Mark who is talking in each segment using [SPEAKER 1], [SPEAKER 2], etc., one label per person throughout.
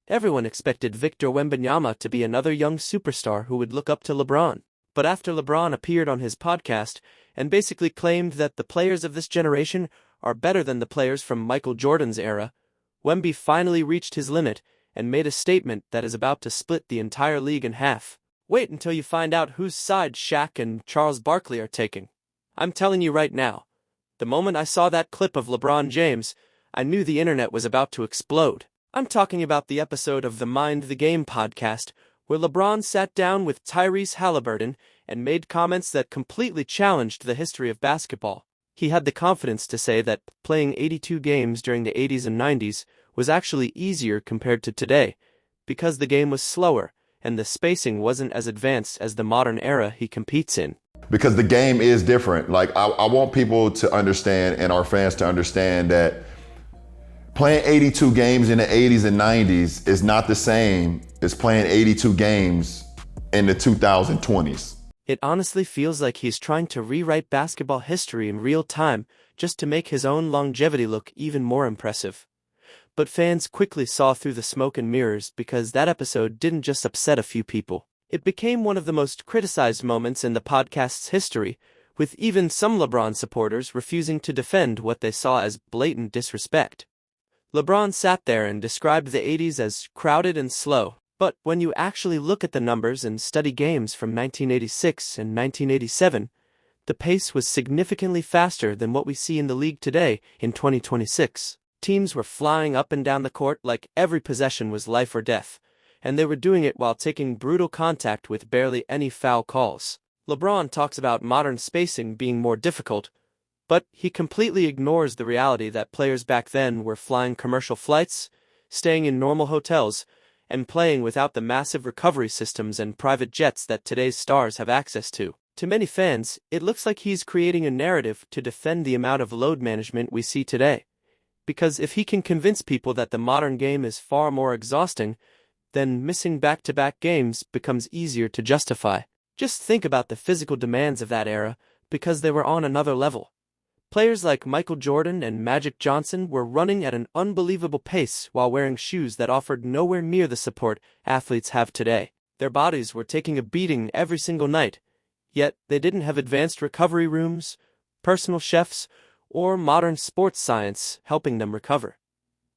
[SPEAKER 1] Everyone expected Victor Wembanyama to be another young superstar who would look up to LeBron. But after LeBron appeared on his podcast and basically claimed that the players of this generation are better than the players from Michael Jordan's era, Wemby finally reached his limit and made a statement that is about to split the entire league in half. Wait until you find out whose side Shaq and Charles Barkley are taking. I'm telling you right now, the moment I saw that clip of LeBron James, I knew the internet was about to explode. I'm talking about the episode of the Mind the Game podcast where LeBron sat down with Tyrese Halliburton and made comments that completely challenged the history of basketball. He had the confidence to say that playing 82 games during the 80s and 90s was actually easier compared to today, because the game was slower and the spacing wasn't as advanced as the modern era he competes in.
[SPEAKER 2] Because the game is different. Like, I want people to understand and our fans to understand that playing 82 games in the 80s and 90s is not the same as playing 82 games in the 2020s.
[SPEAKER 1] It honestly feels like he's trying to rewrite basketball history in real time just to make his own longevity look even more impressive. But fans quickly saw through the smoke and mirrors because that episode didn't just upset a few people. It became one of the most criticized moments in the podcast's history, with even some LeBron supporters refusing to defend what they saw as blatant disrespect. LeBron sat there and described the 80s as crowded and slow, but when you actually look at the numbers and study games from 1986 and 1987, the pace was significantly faster than what we see in the league today in 2026. Teams were flying up and down the court like every possession was life or death, and they were doing it while taking brutal contact with barely any foul calls. LeBron talks about modern spacing being more difficult, but he completely ignores the reality that players back then were flying commercial flights, staying in normal hotels, and playing without the massive recovery systems and private jets that today's stars have access to. To many fans, it looks like he's creating a narrative to defend the amount of load management we see today. Because if he can convince people that the modern game is far more exhausting, then missing back-to-back games becomes easier to justify. Just think about the physical demands of that era, because they were on another level. Players like Michael Jordan and Magic Johnson were running at an unbelievable pace while wearing shoes that offered nowhere near the support athletes have today. Their bodies were taking a beating every single night, yet they didn't have advanced recovery rooms, personal chefs, or modern sports science helping them recover.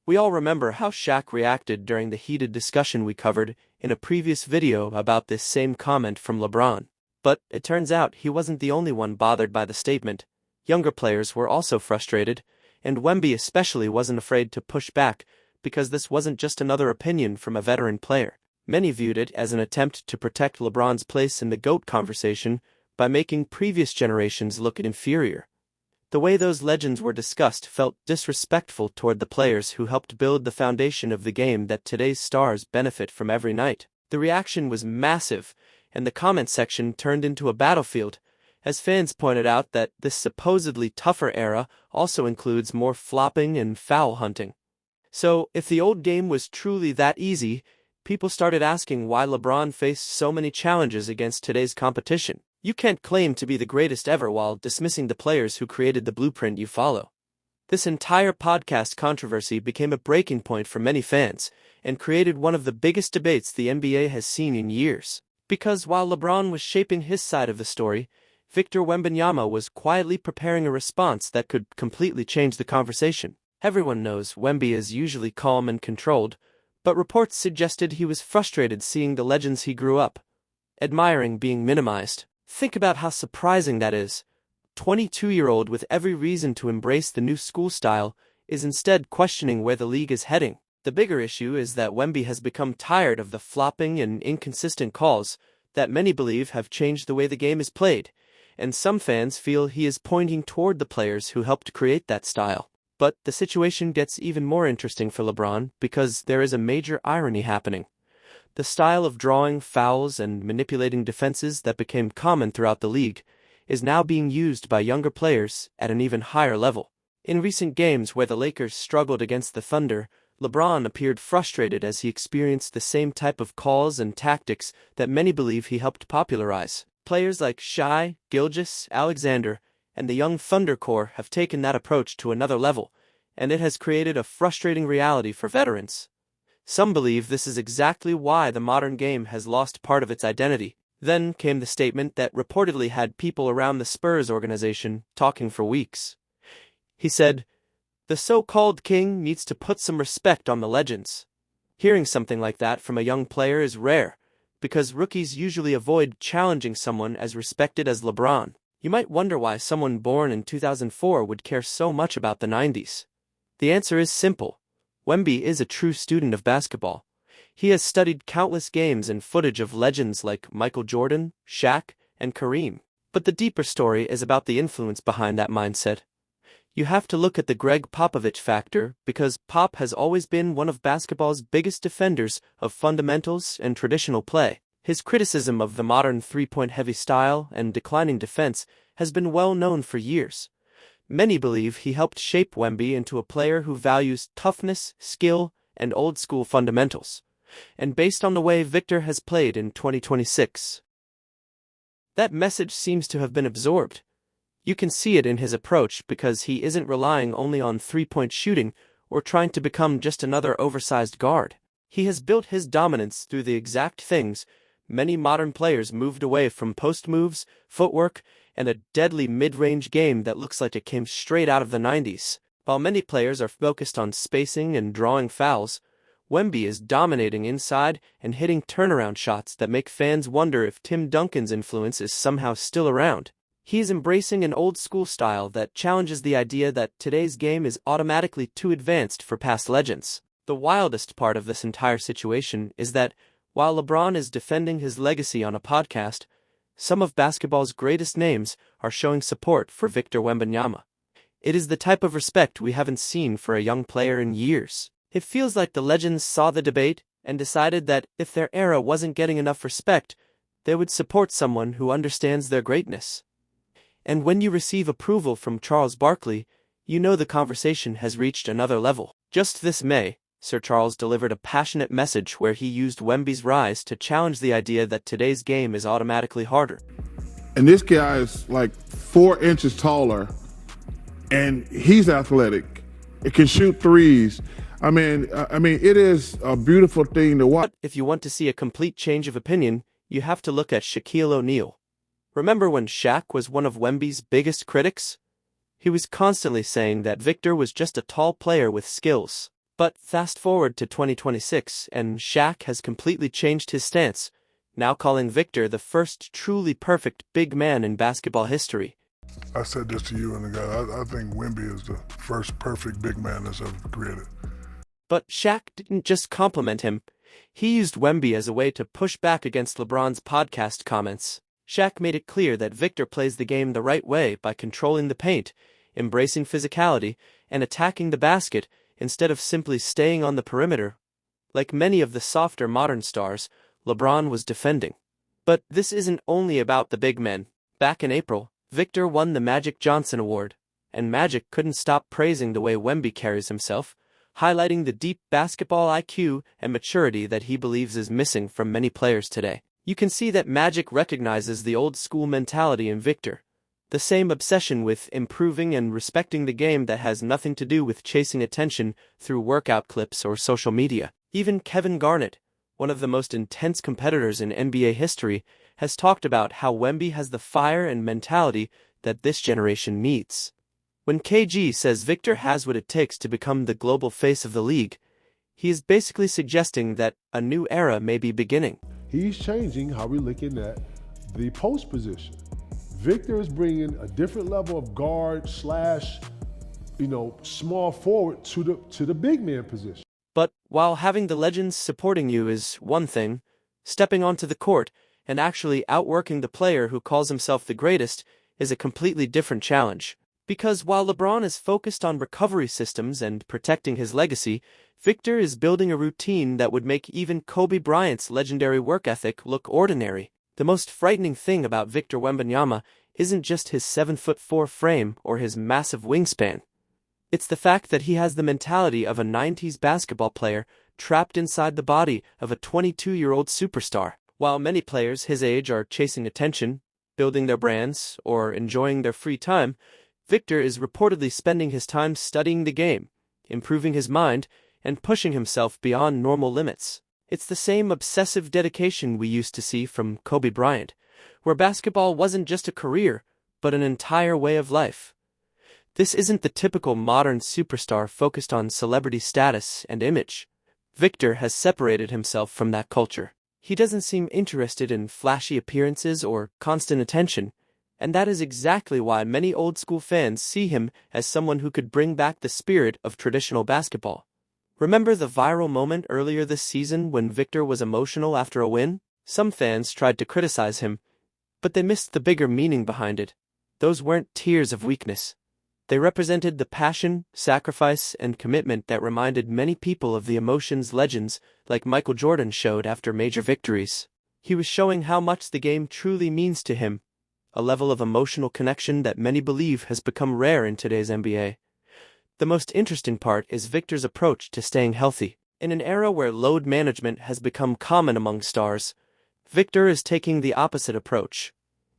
[SPEAKER 1] We all remember how Shaq reacted during the heated discussion we covered in a previous video about this same comment from LeBron. But it turns out he wasn't the only one bothered by the statement. Younger players were also frustrated, and Wemby especially wasn't afraid to push back because this wasn't just another opinion from a veteran player. Many viewed it as an attempt to protect LeBron's place in the GOAT conversation by making previous generations look inferior. The way those legends were discussed felt disrespectful toward the players who helped build the foundation of the game that today's stars benefit from every night. The reaction was massive, and the comment section turned into a battlefield, as fans pointed out that this supposedly tougher era also includes more flopping and foul hunting. So, if the old game was truly that easy, people started asking why LeBron faced so many challenges against today's competition. You can't claim to be the greatest ever while dismissing the players who created the blueprint you follow. This entire podcast controversy became a breaking point for many fans and created one of the biggest debates the NBA has seen in years. Because while LeBron was shaping his side of the story, Victor Wembanyama was quietly preparing a response that could completely change the conversation. Everyone knows Wemby is usually calm and controlled, but reports suggested he was frustrated seeing the legends he grew up admiring being minimized. Think about how surprising that is. 22-year-old with every reason to embrace the new school style is instead questioning where the league is heading. The bigger issue is that Wemby has become tired of the flopping and inconsistent calls that many believe have changed the way the game is played, and some fans feel he is pointing toward the players who helped create that style. But the situation gets even more interesting for LeBron because there is a major irony happening. The style of drawing fouls and manipulating defenses that became common throughout the league is now being used by younger players at an even higher level. In recent games where the Lakers struggled against the Thunder, LeBron appeared frustrated as he experienced the same type of calls and tactics that many believe he helped popularize. Players like Shai, Gilgeous, Alexander, and the young Thunder core have taken that approach to another level, and it has created a frustrating reality for veterans. Some believe this is exactly why the modern game has lost part of its identity. Then came the statement that reportedly had people around the Spurs organization talking for weeks. He said, "The so-called king needs to put some respect on the legends." Hearing something like that from a young player is rare, because rookies usually avoid challenging someone as respected as LeBron. You might wonder why someone born in 2004 would care so much about the 90s. The answer is simple. Wemby is a true student of basketball. He has studied countless games and footage of legends like Michael Jordan, Shaq, and Kareem. But the deeper story is about the influence behind that mindset. You have to look at the Greg Popovich factor, because Pop has always been one of basketball's biggest defenders of fundamentals and traditional play. His criticism of the modern three-point heavy style and declining defense has been well known for years. Many believe he helped shape Wemby into a player who values toughness, skill, and old-school fundamentals. And based on the way Victor has played in 2026, that message seems to have been absorbed. You can see it in his approach because he isn't relying only on three-point shooting or trying to become just another oversized guard. He has built his dominance through the exact things many modern players moved away from: post moves, footwork, and a deadly mid-range game that looks like it came straight out of the 90s. While many players are focused on spacing and drawing fouls, Wemby is dominating inside and hitting turnaround shots that make fans wonder if Tim Duncan's influence is somehow still around. He is embracing an old-school style that challenges the idea that today's game is automatically too advanced for past legends. The wildest part of this entire situation is that, while LeBron is defending his legacy on a podcast, some of basketball's greatest names are showing support for Victor Wembanyama. It is the type of respect we haven't seen for a young player in years. It feels like the legends saw the debate and decided that if their era wasn't getting enough respect, they would support someone who understands their greatness. And when you receive approval from Charles Barkley, you know the conversation has reached another level. Just this May, Sir Charles delivered a passionate message where he used Wemby's rise to challenge the idea that today's game is automatically harder.
[SPEAKER 3] And this guy is like 4 inches taller, and he's athletic. It can shoot threes. I mean, it is a beautiful thing to watch.
[SPEAKER 1] But if you want to see a complete change of opinion, you have to look at Shaquille O'Neal. Remember when Shaq was one of Wemby's biggest critics? He was constantly saying that Victor was just a tall player with skills. But fast forward to 2026, and Shaq has completely changed his stance, now calling Victor the first truly perfect big man in basketball history.
[SPEAKER 4] I said this to you and the guy. I think Wemby is the first perfect big man that's ever created.
[SPEAKER 1] But Shaq didn't just compliment him. He used Wemby as a way to push back against LeBron's podcast comments. Shaq made it clear that Victor plays the game the right way by controlling the paint, embracing physicality, and attacking the basket instead of simply staying on the perimeter. Like many of the softer modern stars, LeBron was defending. But this isn't only about the big men. Back in April, Victor won the Magic Johnson Award, and Magic couldn't stop praising the way Wemby carries himself, highlighting the deep basketball IQ and maturity that he believes is missing from many players today. You can see that Magic recognizes the old-school mentality in Victor, the same obsession with improving and respecting the game that has nothing to do with chasing attention through workout clips or social media. Even Kevin Garnett, one of the most intense competitors in NBA history, has talked about how Wemby has the fire and mentality that this generation needs. When KG says Victor has what it takes to become the global face of the league, he is basically suggesting that a new era may be beginning.
[SPEAKER 5] He's changing how we're looking at the post position. Victor is bringing a different level of guard slash, small forward to the big man position.
[SPEAKER 1] But while having the legends supporting you is one thing, stepping onto the court and actually outworking the player who calls himself the greatest is a completely different challenge. Because while LeBron is focused on recovery systems and protecting his legacy, Victor is building a routine that would make even Kobe Bryant's legendary work ethic look ordinary. The most frightening thing about Victor Wembanyama isn't just his 7'4" frame or his massive wingspan. It's the fact that he has the mentality of a 90s basketball player trapped inside the body of a 22-year-old superstar. While many players his age are chasing attention, building their brands, or enjoying their free time, Victor is reportedly spending his time studying the game, improving his mind, and pushing himself beyond normal limits. It's the same obsessive dedication we used to see from Kobe Bryant, where basketball wasn't just a career, but an entire way of life. This isn't the typical modern superstar focused on celebrity status and image. Victor has separated himself from that culture. He doesn't seem interested in flashy appearances or constant attention, and that is exactly why many old-school fans see him as someone who could bring back the spirit of traditional basketball. Remember the viral moment earlier this season when Victor was emotional after a win? Some fans tried to criticize him, but they missed the bigger meaning behind it. Those weren't tears of weakness. They represented the passion, sacrifice, and commitment that reminded many people of the emotions legends like Michael Jordan showed after major victories. He was showing how much the game truly means to him, a level of emotional connection that many believe has become rare in today's NBA. The most interesting part is Victor's approach to staying healthy. In an era where load management has become common among stars, Victor is taking the opposite approach.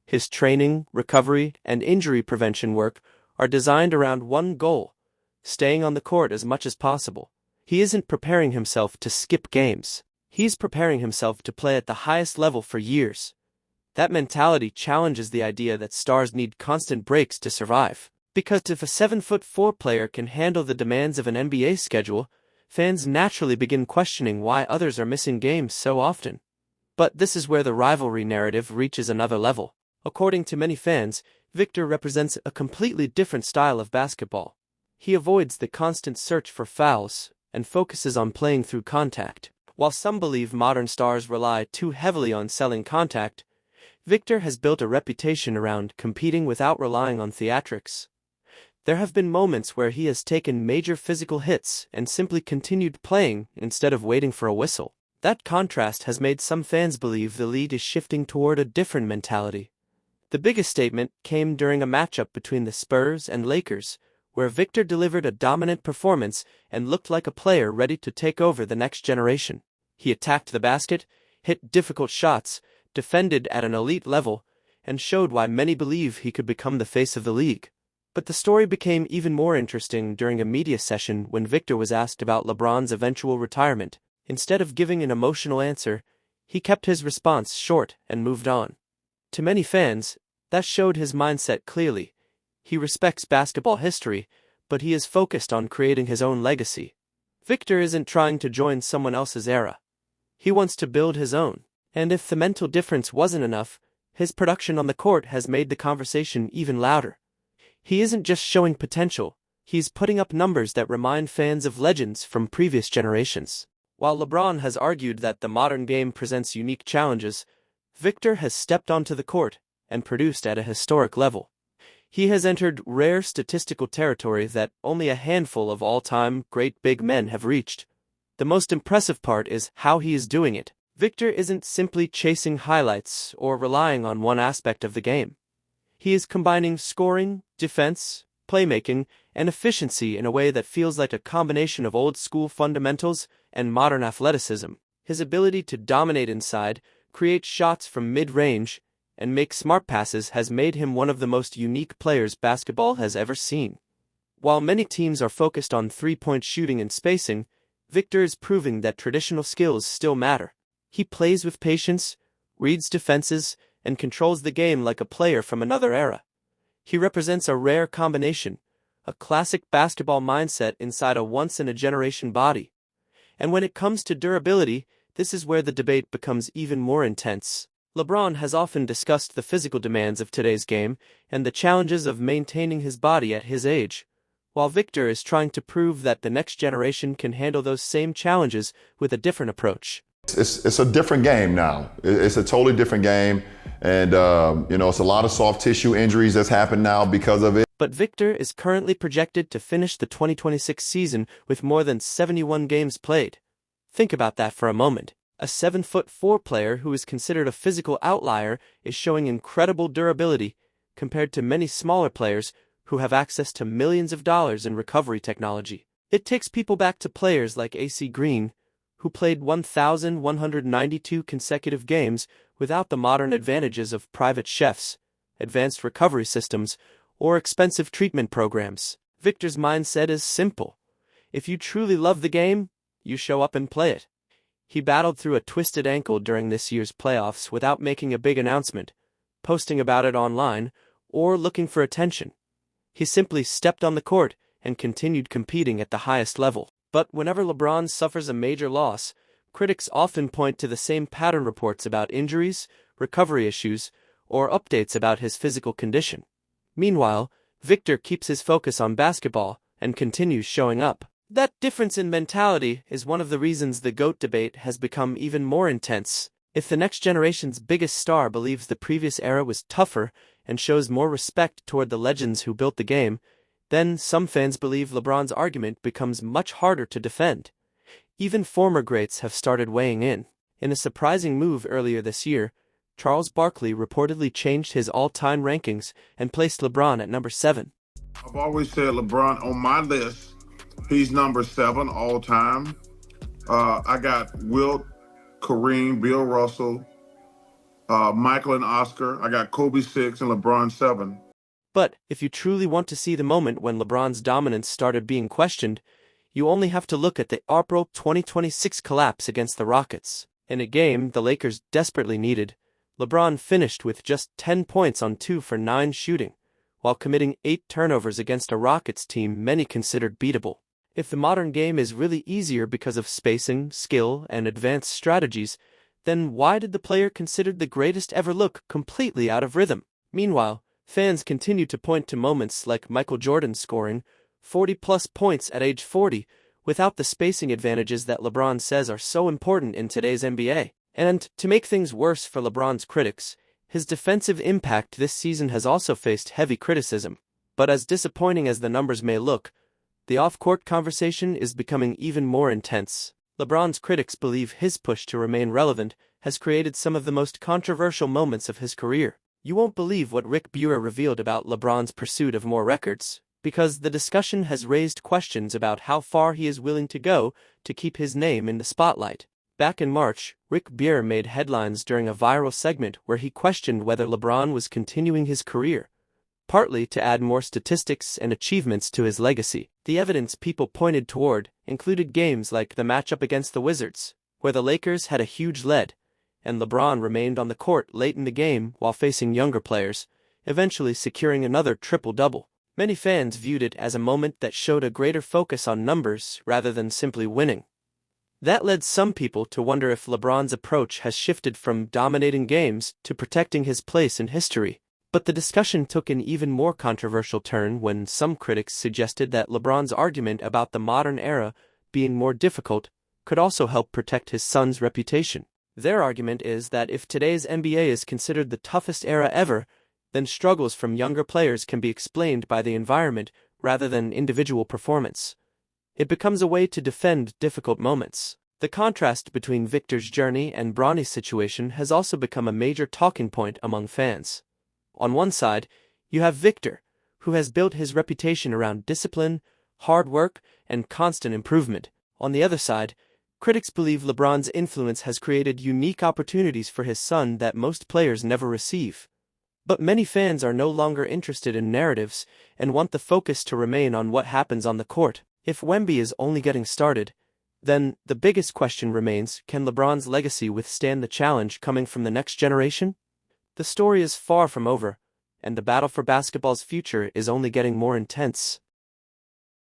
[SPEAKER 1] His training, recovery, and injury prevention work are designed around one goal: staying on the court as much as possible. He isn't preparing himself to skip games. He's preparing himself to play at the highest level for years. That mentality challenges the idea that stars need constant breaks to survive. Because if a 7'4" player can handle the demands of an NBA schedule, fans naturally begin questioning why others are missing games so often. But this is where the rivalry narrative reaches another level. According to many fans, Victor represents a completely different style of basketball. He avoids the constant search for fouls and focuses on playing through contact. While some believe modern stars rely too heavily on selling contact, Victor has built a reputation around competing without relying on theatrics. There have been moments where he has taken major physical hits and simply continued playing instead of waiting for a whistle. That contrast has made some fans believe the league is shifting toward a different mentality. The biggest statement came during a matchup between the Spurs and Lakers, where Victor delivered a dominant performance and looked like a player ready to take over the next generation. He attacked the basket, hit difficult shots, defended at an elite level, and showed why many believe he could become the face of the league. But the story became even more interesting during a media session when Victor was asked about LeBron's eventual retirement. Instead of giving an emotional answer, he kept his response short and moved on. To many fans, that showed his mindset clearly. He respects basketball history, but he is focused on creating his own legacy. Victor isn't trying to join someone else's era. He wants to build his own. And if the mental difference wasn't enough, his production on the court has made the conversation even louder. He isn't just showing potential, he's putting up numbers that remind fans of legends from previous generations. While LeBron has argued that the modern game presents unique challenges, Victor has stepped onto the court and produced at a historic level. He has entered rare statistical territory that only a handful of all-time great big men have reached. The most impressive part is how he is doing it. Victor isn't simply chasing highlights or relying on one aspect of the game. He is combining scoring, defense, playmaking, and efficiency in a way that feels like a combination of old-school fundamentals and modern athleticism. His ability to dominate inside, create shots from mid-range, and make smart passes has made him one of the most unique players basketball has ever seen. While many teams are focused on three-point shooting and spacing, Victor is proving that traditional skills still matter. He plays with patience, reads defenses, and controls the game like a player from another era. He represents a rare combination, a classic basketball mindset inside a once-in-a-generation body. And when it comes to durability, this is where the debate becomes even more intense. LeBron has often discussed the physical demands of today's game and the challenges of maintaining his body at his age, while Victor is trying to prove that the next generation can handle those same challenges with a different approach.
[SPEAKER 2] It's a different game now. It's a totally different game, and it's a lot of soft tissue injuries that's happened now because of it.
[SPEAKER 1] But Victor is currently projected to finish the 2026 season with more than 71 games played. Think about that for a moment. A 7'4" player who is considered a physical outlier is showing incredible durability compared to many smaller players who have access to millions of dollars in recovery technology. It takes people back to players like AC Green, who played 1,192 consecutive games without the modern advantages of private chefs, advanced recovery systems, or expensive treatment programs. Victor's mindset is simple. If you truly love the game, you show up and play it. He battled through a twisted ankle during this year's playoffs without making a big announcement, posting about it online, or looking for attention. He simply stepped on the court and continued competing at the highest level. But whenever LeBron suffers a major loss, critics often point to the same pattern: reports about injuries, recovery issues, or updates about his physical condition. Meanwhile, Victor keeps his focus on basketball and continues showing up. That difference in mentality is one of the reasons the GOAT debate has become even more intense. If the next generation's biggest star believes the previous era was tougher and shows more respect toward the legends who built the game, then some fans believe LeBron's argument becomes much harder to defend. Even former greats have started weighing in. In a surprising move earlier this year, Charles Barkley reportedly changed his all-time rankings and placed LeBron at number 7.
[SPEAKER 3] I've always said LeBron on my list. He's number 7 all time. I got Wilt, Kareem, Bill Russell, Michael and Oscar. I got Kobe 6 and LeBron 7.
[SPEAKER 1] But if you truly want to see the moment when LeBron's dominance started being questioned, you only have to look at the April 2026 collapse against the Rockets. In a game the Lakers desperately needed, LeBron finished with just 10 points on 2 for 9 shooting, while committing 8 turnovers against a Rockets team many considered beatable. If the modern game is really easier because of spacing, skill, and advanced strategies, then why did the player considered the greatest ever look completely out of rhythm? Meanwhile, fans continue to point to moments like Michael Jordan scoring 40-plus points at age 40 without the spacing advantages that LeBron says are so important in today's NBA. And to make things worse for LeBron's critics, his defensive impact this season has also faced heavy criticism. But as disappointing as the numbers may look, the off-court conversation is becoming even more intense. LeBron's critics believe his push to remain relevant has created some of the most controversial moments of his career. You won't believe what Rick Buer revealed about LeBron's pursuit of more records, because the discussion has raised questions about how far he is willing to go to keep his name in the spotlight. Back in March, Rick Buer made headlines during a viral segment where he questioned whether LeBron was continuing his career, partly to add more statistics and achievements to his legacy. The evidence people pointed toward included games like the matchup against the Wizards, where the Lakers had a huge lead, and LeBron remained on the court late in the game while facing younger players, eventually securing another triple-double. Many fans viewed it as a moment that showed a greater focus on numbers rather than simply winning. That led some people to wonder if LeBron's approach has shifted from dominating games to protecting his place in history. But the discussion took an even more controversial turn when some critics suggested that LeBron's argument about the modern era being more difficult could also help protect his son's reputation. Their argument is that if today's NBA is considered the toughest era ever, then struggles from younger players can be explained by the environment rather than individual performance. It becomes a way to defend difficult moments. The contrast between Victor's journey and Bronny's situation has also become a major talking point among fans. On one side, you have Victor, who has built his reputation around discipline, hard work, and constant improvement. On the other side, critics believe LeBron's influence has created unique opportunities for his son that most players never receive. But many fans are no longer interested in narratives and want the focus to remain on what happens on the court. If Wemby is only getting started, then the biggest question remains: can LeBron's legacy withstand the challenge coming from the next generation? The story is far from over, and the battle for basketball's future is only getting more intense.